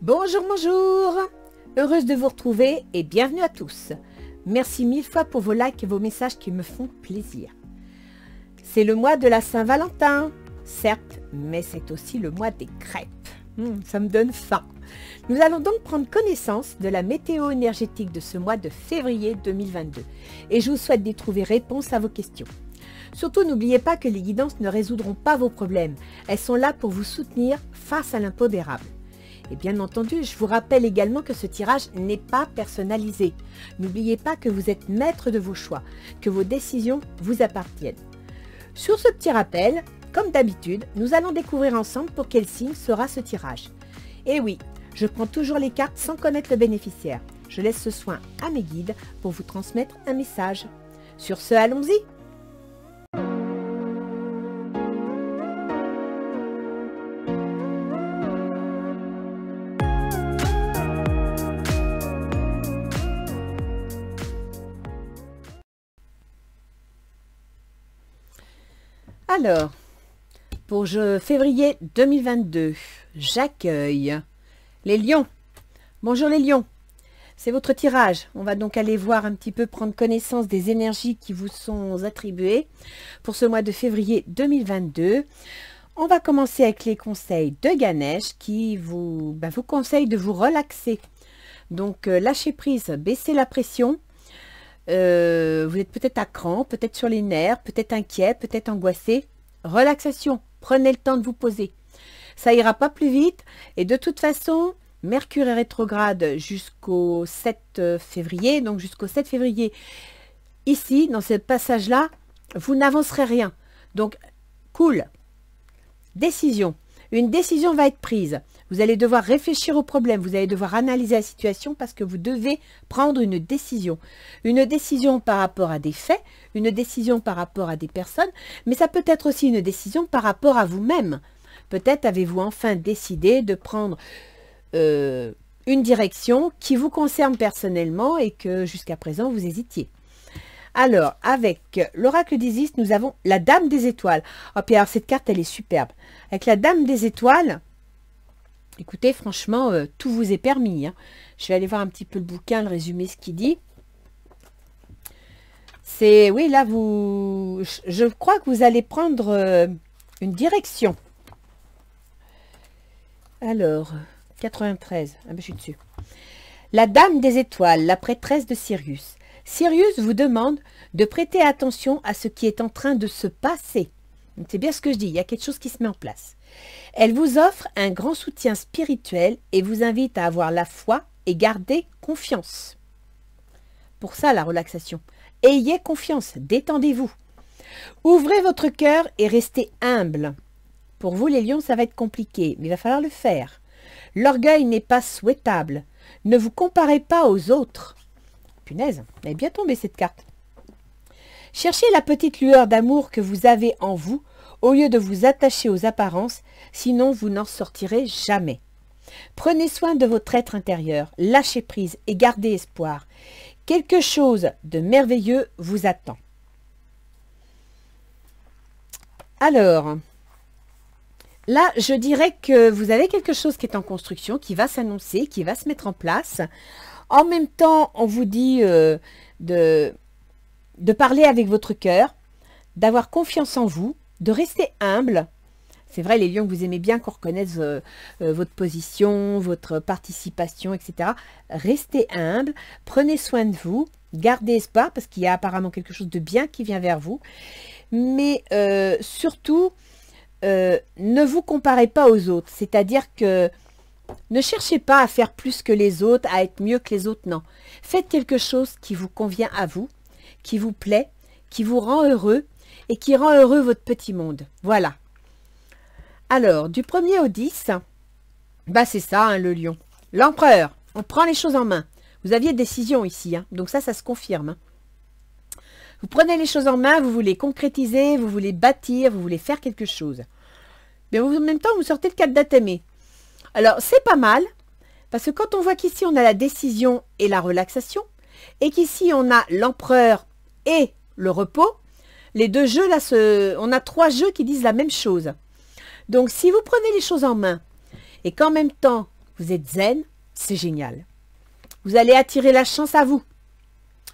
Bonjour, bonjour! Heureuse de vous retrouver et bienvenue à tous. Merci mille fois pour vos likes et vos messages qui me font plaisir. C'est le mois de la Saint-Valentin, certes, mais c'est aussi le mois des crêpes. Ça me donne faim. Nous allons donc prendre connaissance de la météo énergétique de ce mois de février 2022 et je vous souhaite d'y trouver réponse à vos questions. Surtout, n'oubliez pas que les guidances ne résoudront pas vos problèmes. Elles sont là pour vous soutenir face à l'impondérable. Et bien entendu, je vous rappelle également que ce tirage n'est pas personnalisé. N'oubliez pas que vous êtes maître de vos choix, que vos décisions vous appartiennent. Sur ce petit rappel, comme d'habitude, nous allons découvrir ensemble pour quel signe sera ce tirage. Et oui, je prends toujours les cartes sans connaître le bénéficiaire. Je laisse ce soin à mes guides pour vous transmettre un message. Sur ce, allons-y! Alors, pour février 2022, j'accueille les lions. Bonjour les lions, c'est votre tirage. On va donc aller voir un petit peu, prendre connaissance des énergies qui vous sont attribuées pour ce mois de février 2022. On va commencer avec les conseils de Ganesh qui vous conseille de vous relaxer. Donc, lâchez prise, baissez la pression. Vous êtes peut-être à cran, peut-être sur les nerfs, peut-être inquiet, peut-être angoissé. Relaxation, prenez le temps de vous poser. Ça ira pas plus vite et de toute façon, Mercure est rétrograde jusqu'au 7 février. Donc jusqu'au 7 février, ici, dans ce passage-là, vous n'avancerez rien. Donc, cool. Décision. Une décision va être prise. Vous allez devoir réfléchir au problème, vous allez devoir analyser la situation parce que vous devez prendre une décision. Une décision par rapport à des faits, une décision par rapport à des personnes, mais ça peut être aussi une décision par rapport à vous-même. Peut-être avez-vous enfin décidé de prendre une direction qui vous concerne personnellement et que jusqu'à présent vous hésitiez. Alors, avec l'oracle d'Isis, nous avons la Dame des Étoiles. Oh, puis alors, cette carte, elle est superbe. Avec la Dame des Étoiles, écoutez, franchement, tout vous est permis. Hein. Je vais aller voir un petit peu le bouquin, le résumé, ce qu'il dit. C'est, oui, là, je crois que vous allez prendre une direction. Alors, 93, ah ben, je suis dessus. La Dame des Étoiles, la prêtresse de Sirius. Sirius vous demande de prêter attention à ce qui est en train de se passer. C'est bien ce que je dis, il y a quelque chose qui se met en place. Elle vous offre un grand soutien spirituel et vous invite à avoir la foi et garder confiance. Pour ça, la relaxation. Ayez confiance, détendez-vous. Ouvrez votre cœur et restez humble. Pour vous, les lions, ça va être compliqué, mais il va falloir le faire. L'orgueil n'est pas souhaitable. Ne vous comparez pas aux autres. Punaise, elle est bien tombée cette carte. Cherchez la petite lueur d'amour que vous avez en vous au lieu de vous attacher aux apparences, sinon vous n'en sortirez jamais. Prenez soin de votre être intérieur, lâchez prise et gardez espoir. Quelque chose de merveilleux vous attend. Alors, là, je dirais que vous avez quelque chose qui est en construction, qui va s'annoncer, qui va se mettre en place. En même temps, on vous dit de parler avec votre cœur, d'avoir confiance en vous, de rester humble. C'est vrai, les lions, que vous aimez bien qu'on reconnaisse votre position, votre participation, etc. Restez humble, prenez soin de vous, gardez espoir, parce qu'il y a apparemment quelque chose de bien qui vient vers vous. Mais surtout, ne vous comparez pas aux autres. C'est-à-dire que ne cherchez pas à faire plus que les autres, à être mieux que les autres, non. Faites quelque chose qui vous convient à vous, qui vous plaît, qui vous rend heureux et qui rend heureux votre petit monde. Voilà. Alors, du 1er au 10, bah c'est ça, hein, le lion. L'empereur, on prend les choses en main. Vous aviez décision ici, hein, donc ça se confirme. Hein. Vous prenez les choses en main, vous voulez concrétiser, vous voulez bâtir, vous voulez faire quelque chose. Mais en même temps, vous sortez le 4 d'atamé. Alors, c'est pas mal, parce que quand on voit qu'ici, on a la décision et la relaxation, et qu'ici, on a l'empereur et le repos, les deux jeux, là, on a 3 jeux qui disent la même chose. Donc, si vous prenez les choses en main, et qu'en même temps, vous êtes zen, c'est génial. Vous allez attirer la chance à vous.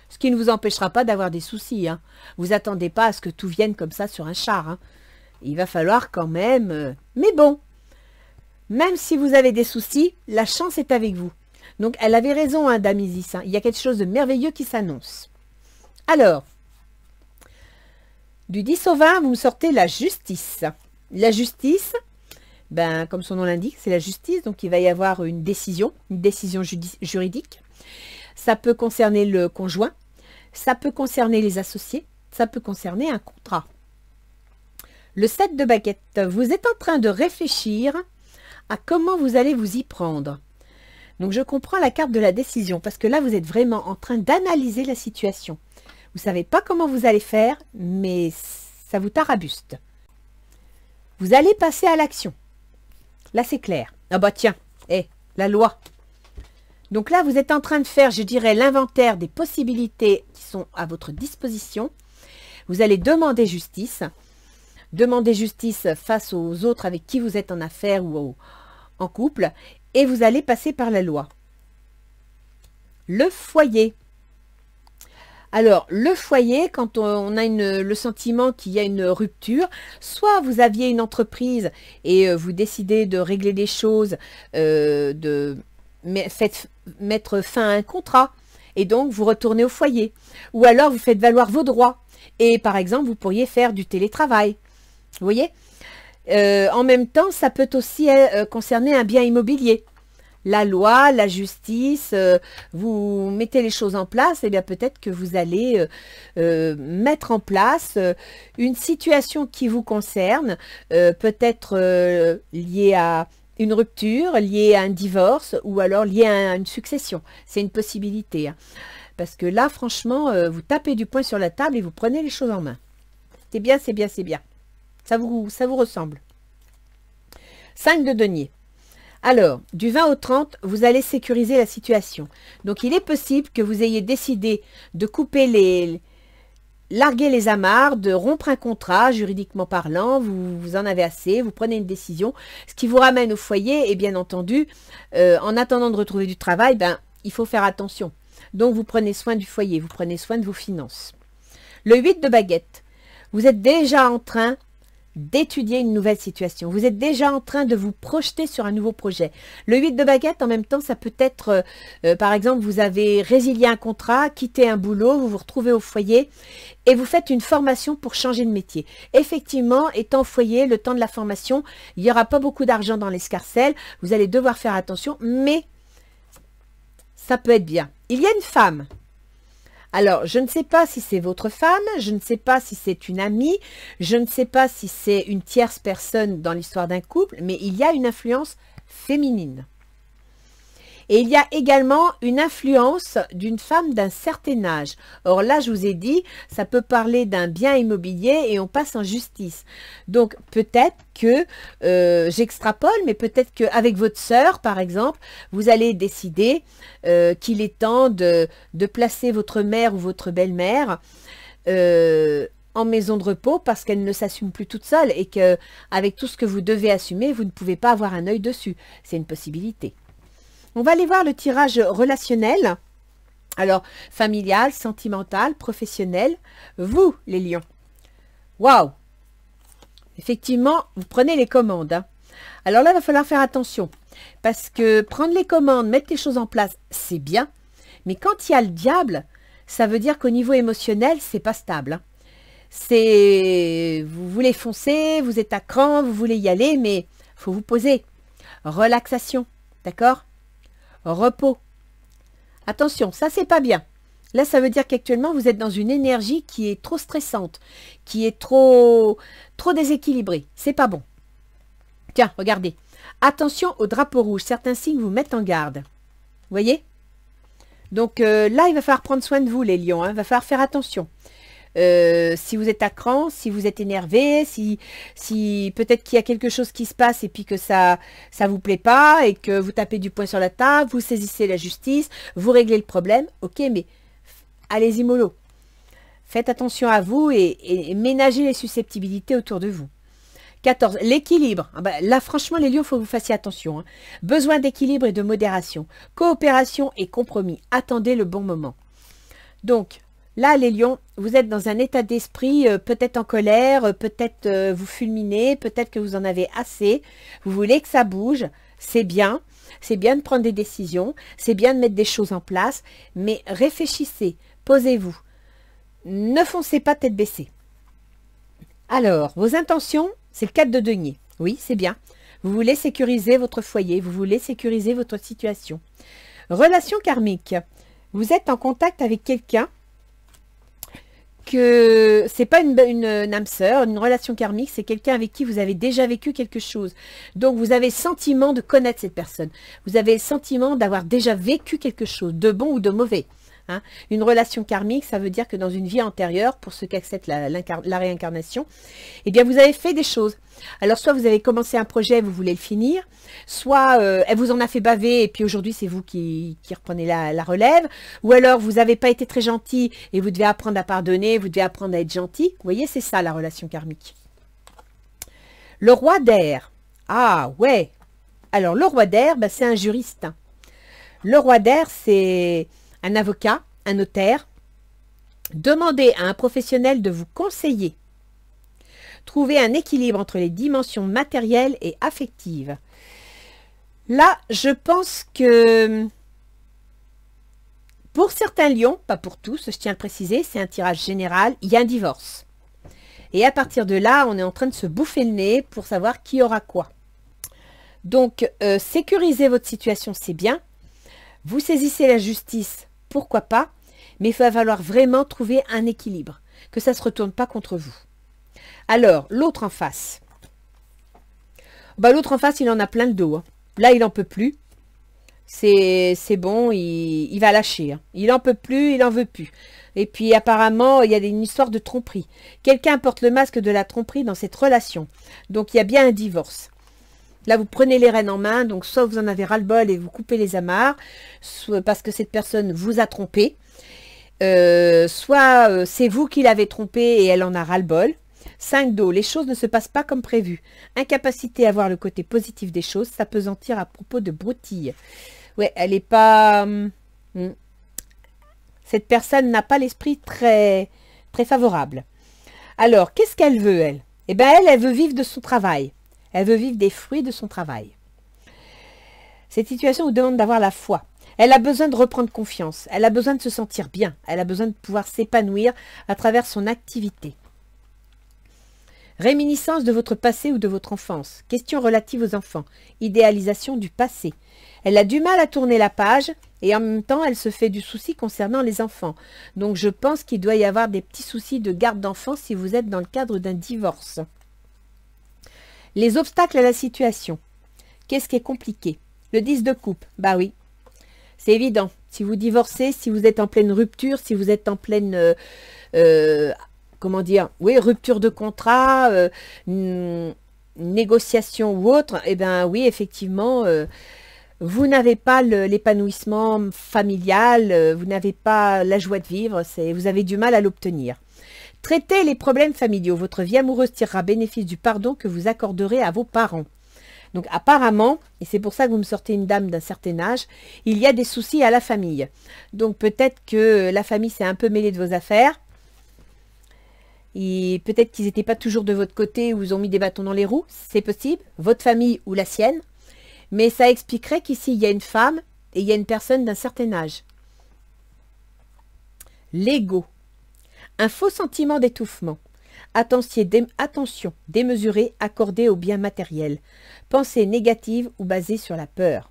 Ce qui ne vous empêchera pas d'avoir des soucis. Hein. Vous attendez pas à ce que tout vienne comme ça sur un char. Hein. Il va falloir quand même... Mais bon, même si vous avez des soucis, la chance est avec vous. Donc, elle avait raison, hein, Dame Isis. Hein. Il y a quelque chose de merveilleux qui s'annonce. Alors, du 10 au 20, vous me sortez la justice. La justice, ben, comme son nom l'indique, c'est la justice. Donc, il va y avoir une décision juridique. Ça peut concerner le conjoint. Ça peut concerner les associés. Ça peut concerner un contrat. Le 7 de baguette, vous êtes en train de réfléchir à comment vous allez vous y prendre. Donc, je comprends la carte de la décision parce que là, vous êtes vraiment en train d'analyser la situation. Vous ne savez pas comment vous allez faire, mais ça vous tarabuste. Vous allez passer à l'action. Là, c'est clair. Ah bah tiens, la loi. Donc là, vous êtes en train de faire, je dirais, l'inventaire des possibilités qui sont à votre disposition. Vous allez demander justice. Demander justice face aux autres avec qui vous êtes en affaires ou en couple. Et vous allez passer par la loi. Le foyer. Alors, le foyer, quand on a le sentiment qu'il y a une rupture, soit vous aviez une entreprise et vous décidez de régler les choses, mettre fin à un contrat, et donc vous retournez au foyer. Ou alors, vous faites valoir vos droits. Et par exemple, vous pourriez faire du télétravail. Vous voyez ? En même temps, ça peut aussi concerner un bien immobilier. La loi, la justice, vous mettez les choses en place, et bien peut-être que vous allez mettre en place une situation qui vous concerne, peut-être liée à une rupture, liée à un divorce, ou alors liée à une succession. C'est une possibilité. Hein. Parce que là, franchement, vous tapez du poing sur la table et vous prenez les choses en main. C'est bien, c'est bien, c'est bien. Ça vous ressemble. 5 de denier. Alors, du 20 au 30, vous allez sécuriser la situation. Donc, il est possible que vous ayez décidé de couper larguer les amarres, de rompre un contrat, juridiquement parlant. Vous en avez assez, vous prenez une décision. Ce qui vous ramène au foyer, et bien entendu, en attendant de retrouver du travail, ben, il faut faire attention. Donc, vous prenez soin du foyer, vous prenez soin de vos finances. Le 8 de baguette, vous êtes déjà en train d'étudier une nouvelle situation. Vous êtes déjà en train de vous projeter sur un nouveau projet. Le 8 de baguette, en même temps, ça peut être, par exemple, vous avez résilié un contrat, quitté un boulot, vous vous retrouvez au foyer et vous faites une formation pour changer de métier. Effectivement, étant au foyer, le temps de la formation, il n'y aura pas beaucoup d'argent dans l'escarcelle, vous allez devoir faire attention, mais ça peut être bien. Il y a une femme. Alors, je ne sais pas si c'est votre femme, je ne sais pas si c'est une amie, je ne sais pas si c'est une tierce personne dans l'histoire d'un couple, mais il y a une influence féminine. Et il y a également une influence d'une femme d'un certain âge. Or là, je vous ai dit, ça peut parler d'un bien immobilier et on passe en justice. Donc peut-être que, j'extrapole, mais peut-être qu'avec votre sœur, par exemple, vous allez décider qu'il est temps de placer votre mère ou votre belle-mère en maison de repos parce qu'elle ne s'assume plus toute seule et qu'avec tout ce que vous devez assumer, vous ne pouvez pas avoir un œil dessus. C'est une possibilité. On va aller voir le tirage relationnel. Alors, familial, sentimental, professionnel. Vous, les lions. Waouh! Effectivement, vous prenez les commandes. Hein. Alors là, il va falloir faire attention. Parce que prendre les commandes, mettre les choses en place, c'est bien. Mais quand il y a le diable, ça veut dire qu'au niveau émotionnel, c'est pas stable. Hein. Vous voulez foncer, vous êtes à cran, vous voulez y aller, mais il faut vous poser. Relaxation, d'accord? Repos. Attention, ça c'est pas bien. Là, ça veut dire qu'actuellement, vous êtes dans une énergie qui est trop stressante, qui est trop déséquilibrée. C'est pas bon. Tiens, regardez. Attention au drapeau rouge. Certains signes vous mettent en garde. Vous voyez? Donc là, il va falloir prendre soin de vous, les lions. Hein. Il va falloir faire attention. Si vous êtes à cran, si vous êtes énervé, si peut-être qu'il y a quelque chose qui se passe et puis que ça vous plaît pas et que vous tapez du poing sur la table, vous saisissez la justice, vous réglez le problème, ok, mais allez-y mollo. Faites attention à vous et ménagez les susceptibilités autour de vous. 14, l'équilibre. Ah bah, là, franchement, les lions, il faut que vous fassiez attention. Hein. Besoin d'équilibre et de modération. Coopération et compromis. Attendez le bon moment. Donc, là, les lions, vous êtes dans un état d'esprit peut-être en colère, peut-être vous fulminez, peut-être que vous en avez assez. Vous voulez que ça bouge. C'est bien. C'est bien de prendre des décisions. C'est bien de mettre des choses en place. Mais réfléchissez. Posez-vous. Ne foncez pas tête baissée. Alors, vos intentions, c'est le 4 de denier. Oui, c'est bien. Vous voulez sécuriser votre foyer, vous voulez sécuriser votre situation. Relation karmique. Vous êtes en contact avec quelqu'un que c'est pas une âme sœur, une relation karmique, c'est quelqu'un avec qui vous avez déjà vécu quelque chose. Donc, vous avez le sentiment de connaître cette personne. Vous avez le sentiment d'avoir déjà vécu quelque chose, de bon ou de mauvais. Hein. Une relation karmique, ça veut dire que dans une vie antérieure, pour ceux qui acceptent la réincarnation, eh bien, vous avez fait des choses. Alors, soit vous avez commencé un projet, vous voulez le finir, soit elle vous en a fait baver et puis aujourd'hui, c'est vous qui reprenez la relève, ou alors vous n'avez pas été très gentil et vous devez apprendre à pardonner, vous devez apprendre à être gentil. Vous voyez, c'est ça la relation karmique. Le roi d'air. Ah, ouais. Alors, le roi d'air, ben, c'est un juriste. Le roi d'air, c'est un avocat, un notaire. Demandez à un professionnel de vous conseiller. Trouvez un équilibre entre les dimensions matérielles et affectives. Là, je pense que pour certains lions, pas pour tous, je tiens à le préciser, c'est un tirage général, il y a un divorce. Et à partir de là, on est en train de se bouffer le nez pour savoir qui aura quoi. Donc, sécuriser votre situation, c'est bien. Vous saisissez la justice, pourquoi pas, mais il va falloir vraiment trouver un équilibre, que ça ne se retourne pas contre vous. Alors, l'autre en face. Bah, l'autre en face, il en a plein le dos. Hein. Là, il n'en peut plus. C'est bon, il va lâcher. Hein. Il n'en peut plus, il n'en veut plus. Et puis, apparemment, il y a une histoire de tromperie. Quelqu'un porte le masque de la tromperie dans cette relation. Donc, il y a bien un divorce. Là, vous prenez les rênes en main, donc soit vous en avez ras-le-bol et vous coupez les amarres, soit parce que cette personne vous a trompé, soit c'est vous qui l'avez trompé et elle en a ras-le-bol. 5 d'eau, les choses ne se passent pas comme prévu. Incapacité à voir le côté positif des choses, s'appesantir à propos de broutilles. Ouais, elle n'est pas... Cette personne n'a pas l'esprit très favorable. Alors, qu'est-ce qu'elle veut, elle? Eh bien, elle veut vivre de son travail. Elle veut vivre des fruits de son travail. Cette situation vous demande d'avoir la foi. Elle a besoin de reprendre confiance. Elle a besoin de se sentir bien. Elle a besoin de pouvoir s'épanouir à travers son activité. Réminiscence de votre passé ou de votre enfance. Questions relatives aux enfants. Idéalisation du passé. Elle a du mal à tourner la page et en même temps, elle se fait du souci concernant les enfants. Donc, je pense qu'il doit y avoir des petits soucis de garde d'enfants si vous êtes dans le cadre d'un divorce. Les obstacles à la situation. Qu'est-ce qui est compliqué? Le 10 de coupe. Bah oui, c'est évident. Si vous divorcez, si vous êtes en pleine rupture, si vous êtes en pleine... comment dire? Oui, rupture de contrat, négociation ou autre, eh bien oui, effectivement, vous n'avez pas l'épanouissement familial, vous n'avez pas la joie de vivre, vous avez du mal à l'obtenir. Traitez les problèmes familiaux. Votre vie amoureuse tirera bénéfice du pardon que vous accorderez à vos parents. Donc apparemment, et c'est pour ça que vous me sortez une dame d'un certain âge, il y a des soucis à la famille. Donc peut-être que la famille s'est un peu mêlée de vos affaires. Et peut-être qu'ils n'étaient pas toujours de votre côté ou vous ont mis des bâtons dans les roues. C'est possible. Votre famille ou la sienne. Mais ça expliquerait qu'ici, il y a une femme et il y a une personne d'un certain âge. L'ego. Un faux sentiment d'étouffement. Attention démesurée accordée aux biens matériels. Pensée négative ou basée sur la peur.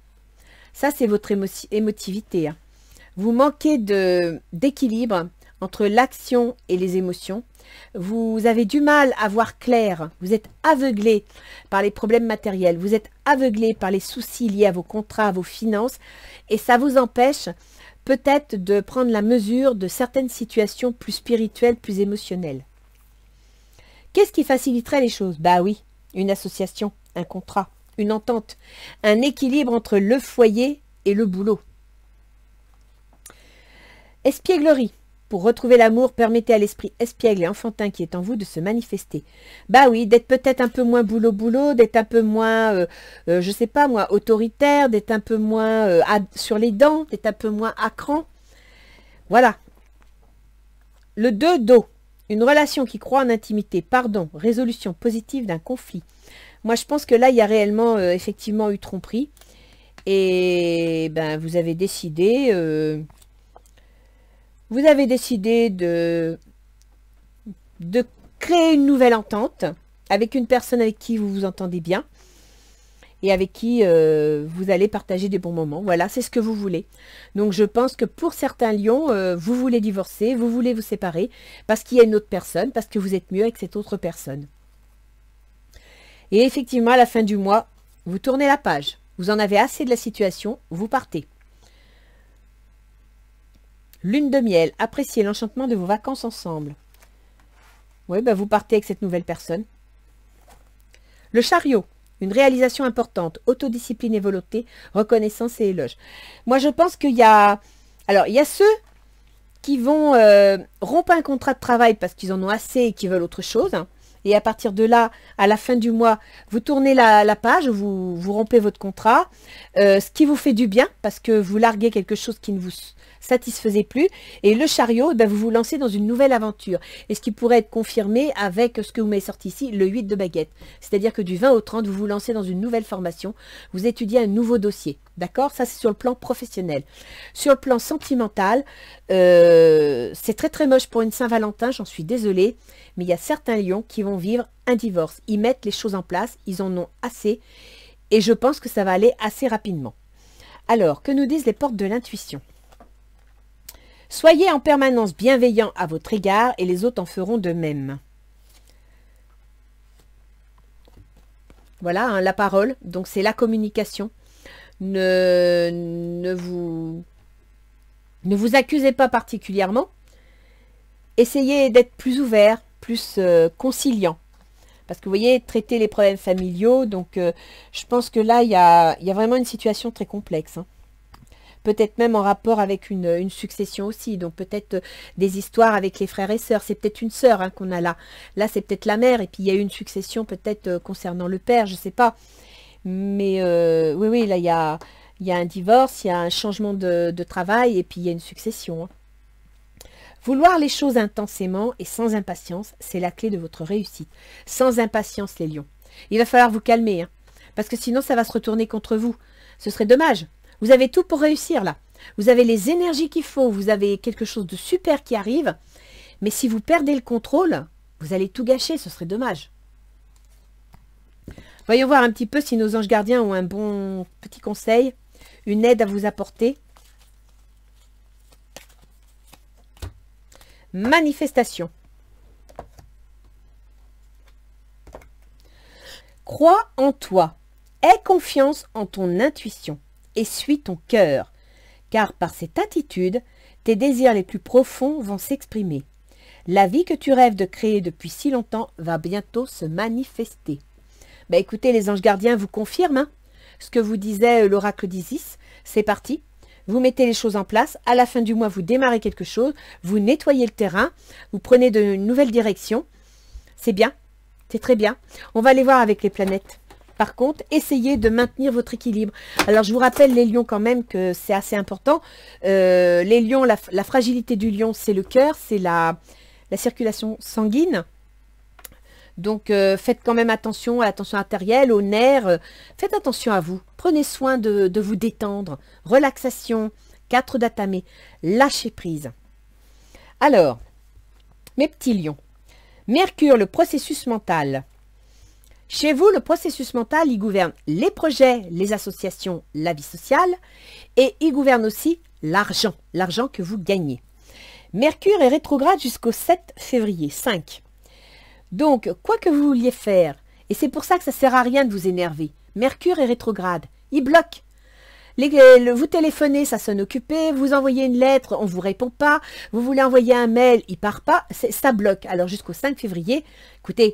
Ça, c'est votre émotivité. Hein. Vous manquez d'équilibre entre l'action et les émotions. Vous avez du mal à voir clair. Vous êtes aveuglé par les problèmes matériels. Vous êtes aveuglé par les soucis liés à vos contrats, à vos finances. Et ça vous empêche peut-être de prendre la mesure de certaines situations plus spirituelles, plus émotionnelles. Qu'est-ce qui faciliterait les choses? Bah oui, une association, un contrat, une entente, un équilibre entre le foyer et le boulot. Espièglerie. Pour retrouver l'amour, permettez à l'esprit espiègle et enfantin qui est en vous de se manifester. Bah oui, d'être peut-être un peu moins boulot-boulot, d'être un peu moins, je sais pas moi, autoritaire, d'être un peu moins sur les dents, d'être un peu moins à cran. Voilà. Le 2 d'eau. Une relation qui croit en intimité, pardon, résolution positive d'un conflit. Moi, je pense que là, il y a réellement, effectivement, eu tromperie. Et ben, vous avez décidé de créer une nouvelle entente avec une personne avec qui vous vous entendez bien et avec qui vous allez partager des bons moments. Voilà, c'est ce que vous voulez. Donc, je pense que pour certains lions, vous voulez divorcer, vous voulez vous séparer parce qu'il y a une autre personne, parce que vous êtes mieux avec cette autre personne. Et effectivement, à la fin du mois, vous tournez la page. Vous en avez assez de la situation, vous partez. Lune de miel, appréciez l'enchantement de vos vacances ensemble. Oui, ben vous partez avec cette nouvelle personne. Le chariot, une réalisation importante, autodiscipline et volonté, reconnaissance et éloge. Moi, je pense qu'il y a... Alors, il y a ceux qui vont rompre un contrat de travail parce qu'ils en ont assez et qui veulent autre chose. Hein. Et à partir de là, à la fin du mois, vous tournez la page, vous rompez votre contrat, ce qui vous fait du bien parce que vous larguez quelque chose qui ne vous satisfaisait plus. Et le chariot, ben, vous vous lancez dans une nouvelle aventure. Et ce qui pourrait être confirmé avec ce que vous m'avez sorti ici, le 8 de baguette. C'est-à-dire que du 20 au 30, vous vous lancez dans une nouvelle formation, vous étudiez un nouveau dossier. D'accord? Ça, c'est sur le plan professionnel. Sur le plan sentimental, c'est très très moche pour une Saint-Valentin, j'en suis désolée, mais il y a certains lions qui vont vivre un divorce. Ils mettent les choses en place, ils en ont assez, et je pense que ça va aller assez rapidement. Alors, que nous disent les portes de l'intuition? Soyez en permanence bienveillant à votre égard et les autres en feront de même. Voilà, hein, la parole, donc c'est la communication. Ne vous accusez pas particulièrement. Essayez d'être plus ouvert, plus conciliant. Parce que vous voyez, traiter les problèmes familiaux, donc je pense que là, il y a vraiment une situation très complexe. Hein. Peut-être même en rapport avec une succession aussi. Donc peut-être des histoires avec les frères et sœurs. C'est peut-être une sœur hein, qu'on a là. Là, c'est peut-être la mère. Et puis il y a eu une succession peut-être concernant le père, je ne sais pas. Mais oui, là, il y a un divorce, il y a un changement de travail et puis il y a une succession. Hein. Vouloir les choses intensément et sans impatience, c'est la clé de votre réussite. Sans impatience, les lions. Il va falloir vous calmer, hein, parce que sinon, ça va se retourner contre vous. Ce serait dommage. Vous avez tout pour réussir, là. Vous avez les énergies qu'il faut, vous avez quelque chose de super qui arrive, mais si vous perdez le contrôle, vous allez tout gâcher, ce serait dommage. Voyons voir un petit peu si nos anges gardiens ont un bon petit conseil, une aide à vous apporter. Manifestation. Crois en toi. Aie confiance en ton intuition et suis ton cœur, car par cette attitude, tes désirs les plus profonds vont s'exprimer. La vie que tu rêves de créer depuis si longtemps va bientôt se manifester. Ben écoutez, les anges gardiens vous confirment hein, ce que vous disait l'oracle d'Isis. C'est parti. Vous mettez les choses en place. À la fin du mois, vous démarrez quelque chose. Vous nettoyez le terrain. Vous prenez de nouvelles directions. C'est bien. C'est très bien. On va aller voir avec les planètes. Par contre, essayez de maintenir votre équilibre. Alors, je vous rappelle, les lions, quand même, que c'est assez important. Les lions, la fragilité du lion, c'est le cœur, c'est la circulation sanguine. Donc, faites quand même attention à la tension artérielle, aux nerfs. Faites attention à vous. Prenez soin de vous détendre. Relaxation, 4 d'atamé. Lâchez prise. Alors, mes petits lions. Mercure, le processus mental. Chez vous, le processus mental, il gouverne les projets, les associations, la vie sociale. Et il gouverne aussi l'argent que vous gagnez. Mercure est rétrograde jusqu'au 7 février, 5. Donc, quoi que vous vouliez faire, et c'est pour ça que ça ne sert à rien de vous énerver, Mercure est rétrograde, il bloque. Vous téléphonez, ça sonne occupé, vous envoyez une lettre, on ne vous répond pas, vous voulez envoyer un mail, il ne part pas, ça bloque. Alors jusqu'au 5 février, écoutez,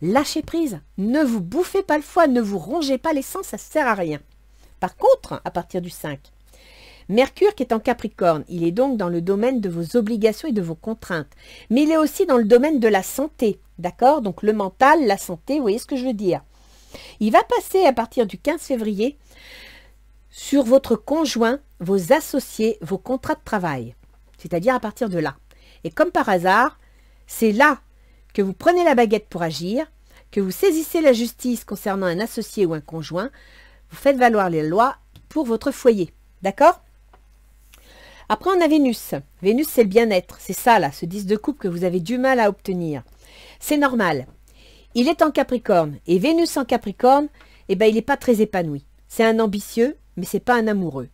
lâchez prise, ne vous bouffez pas le foie, ne vous rongez pas les sangs, ça ne sert à rien. Par contre, à partir du 5, Mercure qui est en Capricorne, il est donc dans le domaine de vos obligations et de vos contraintes. Mais il est aussi dans le domaine de la santé, d'accord? Donc le mental, la santé, vous voyez ce que je veux dire? Il va passer à partir du 15 février sur votre conjoint, vos associés, vos contrats de travail. C'est-à-dire à partir de là. Et comme par hasard, c'est là que vous prenez la baguette pour agir, que vous saisissez la justice concernant un associé ou un conjoint, vous faites valoir les lois pour votre foyer. D'accord? Après, on a Vénus. Vénus, c'est le bien-être. C'est ça, là, ce 10 de coupe que vous avez du mal à obtenir. C'est normal. Il est en Capricorne. Et Vénus en Capricorne, eh ben, il n'est pas très épanoui. C'est un ambitieux, mais ce n'est pas un amoureux.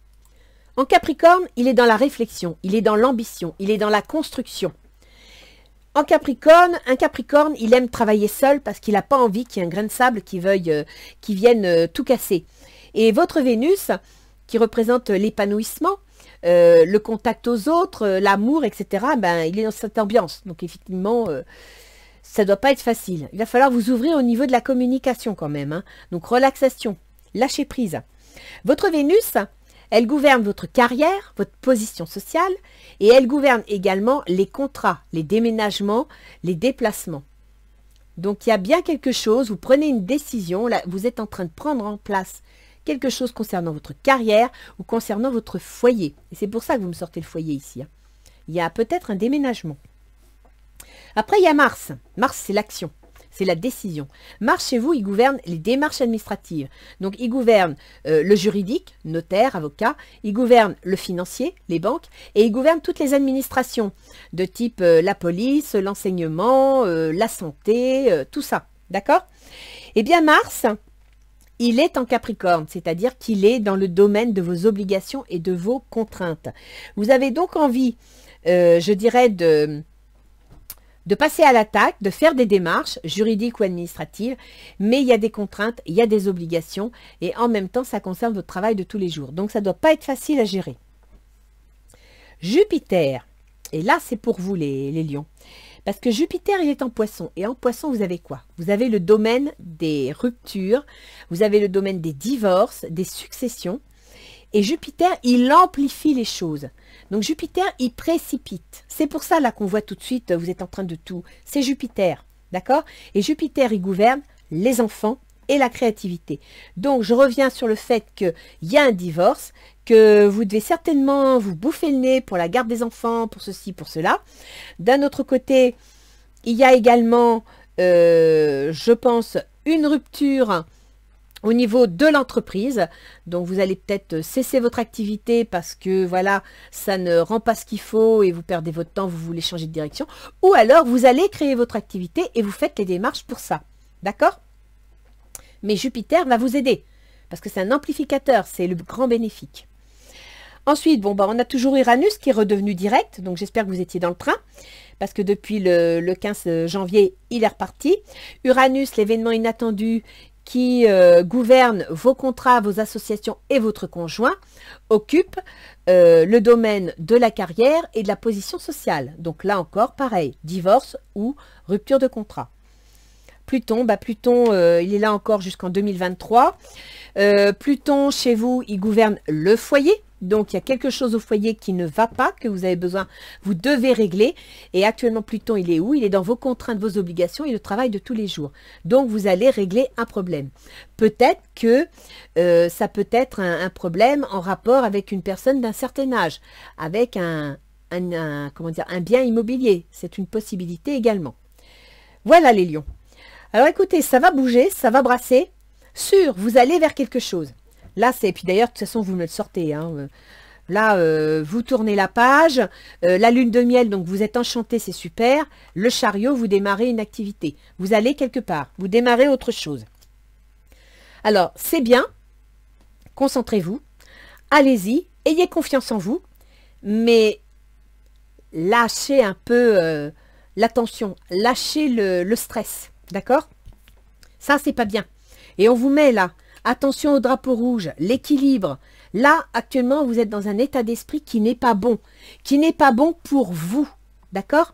En Capricorne, il est dans la réflexion, il est dans l'ambition, il est dans la construction. En Capricorne, un Capricorne, il aime travailler seul parce qu'il n'a pas envie qu'il y ait un grain de sable qui vienne tout casser. Et votre Vénus, qui représente l'épanouissement, le contact aux autres, l'amour, etc., ben, il est dans cette ambiance. Donc effectivement, ça ne doit pas être facile. Il va falloir vous ouvrir au niveau de la communication quand même. Hein. Donc relaxation, lâcher prise. Votre Vénus, elle gouverne votre carrière, votre position sociale, et elle gouverne également les contrats, les déménagements, les déplacements. Donc il y a bien quelque chose, vous prenez une décision, là, vous êtes en train de prendre en place quelque chose concernant votre carrière ou concernant votre foyer. Et c'est pour ça que vous me sortez le foyer ici. Hein. Il y a peut-être un déménagement. Après, il y a Mars. Mars, c'est l'action. C'est la décision. Mars, chez vous, il gouverne les démarches administratives. Donc, il gouverne le juridique, notaire, avocat. Il gouverne le financier, les banques. Et il gouverne toutes les administrations, de type la police, l'enseignement, la santé, tout ça. D'accord? Eh bien, Mars, il est en Capricorne, c'est-à-dire qu'il est dans le domaine de vos obligations et de vos contraintes. Vous avez donc envie, je dirais, de passer à l'attaque, de faire des démarches juridiques ou administratives, mais il y a des contraintes, il y a des obligations, et en même temps, ça concerne votre travail de tous les jours. Donc, ça ne doit pas être facile à gérer. Jupiter, et là, c'est pour vous les lions, parce que Jupiter, il est en poisson, et en poisson, vous avez quoi? Vous avez le domaine des ruptures, vous avez le domaine des divorces, des successions, et Jupiter, il amplifie les choses. Donc Jupiter, il précipite. C'est pour ça là qu'on voit tout de suite, vous êtes en train de tout. C'est Jupiter, d'accord? Et Jupiter, il gouverne les enfants et la créativité. Donc je reviens sur le fait qu'il y a un divorce, que vous devez certainement vous bouffer le nez pour la garde des enfants, pour ceci, pour cela. D'un autre côté, il y a également, je pense, une rupture au niveau de l'entreprise. Donc vous allez peut-être cesser votre activité parce que voilà, ça ne rend pas ce qu'il faut et vous perdez votre temps, vous voulez changer de direction. Ou alors vous allez créer votre activité et vous faites les démarches pour ça. D'accord? Mais Jupiter va vous aider parce que c'est un amplificateur, c'est le grand bénéfique. Ensuite, bon, bah, on a toujours Uranus qui est redevenu direct, donc j'espère que vous étiez dans le train, parce que depuis le 15 janvier, il est reparti. Uranus, l'événement inattendu qui gouverne vos contrats, vos associations et votre conjoint, occupe le domaine de la carrière et de la position sociale. Donc là encore, pareil, divorce ou rupture de contrat. Pluton, bah Pluton, il est là encore jusqu'en 2023. Pluton, chez vous, il gouverne le foyer. Donc, il y a quelque chose au foyer qui ne va pas, que vous avez besoin, vous devez régler. Et actuellement, Pluton, il est où? Il est dans vos contraintes, vos obligations et le travail de tous les jours. Donc, vous allez régler un problème. Peut-être que ça peut être un problème en rapport avec une personne d'un certain âge, avec comment dire, un bien immobilier. C'est une possibilité également. Voilà les lions. Alors, écoutez, ça va bouger, ça va brasser. Sûr, vous allez vers quelque chose. Là, c'est... Puis d'ailleurs, de toute façon, vous me le sortez. Hein. Là, vous tournez la page. La lune de miel, donc vous êtes enchanté, c'est super. Le chariot, vous démarrez une activité. Vous allez quelque part. Vous démarrez autre chose. Alors, c'est bien. Concentrez-vous. Allez-y. Ayez confiance en vous. Mais lâchez un peu la tension. Lâchez le stress. D'accord? Ça, c'est pas bien. Et on vous met là. Attention au drapeau rouge, l'équilibre. Là, actuellement, vous êtes dans un état d'esprit qui n'est pas bon. Qui n'est pas bon pour vous. D'accord?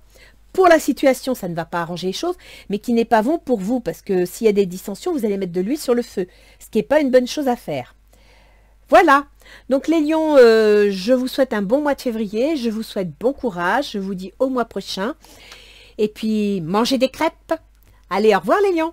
Pour la situation, ça ne va pas arranger les choses, mais qui n'est pas bon pour vous. Parce que s'il y a des dissensions, vous allez mettre de l'huile sur le feu. Ce qui n'est pas une bonne chose à faire. Voilà. Donc les lions, je vous souhaite un bon mois de février. Je vous souhaite bon courage. Je vous dis au mois prochain. Et puis, mangez des crêpes. Allez, au revoir les lions.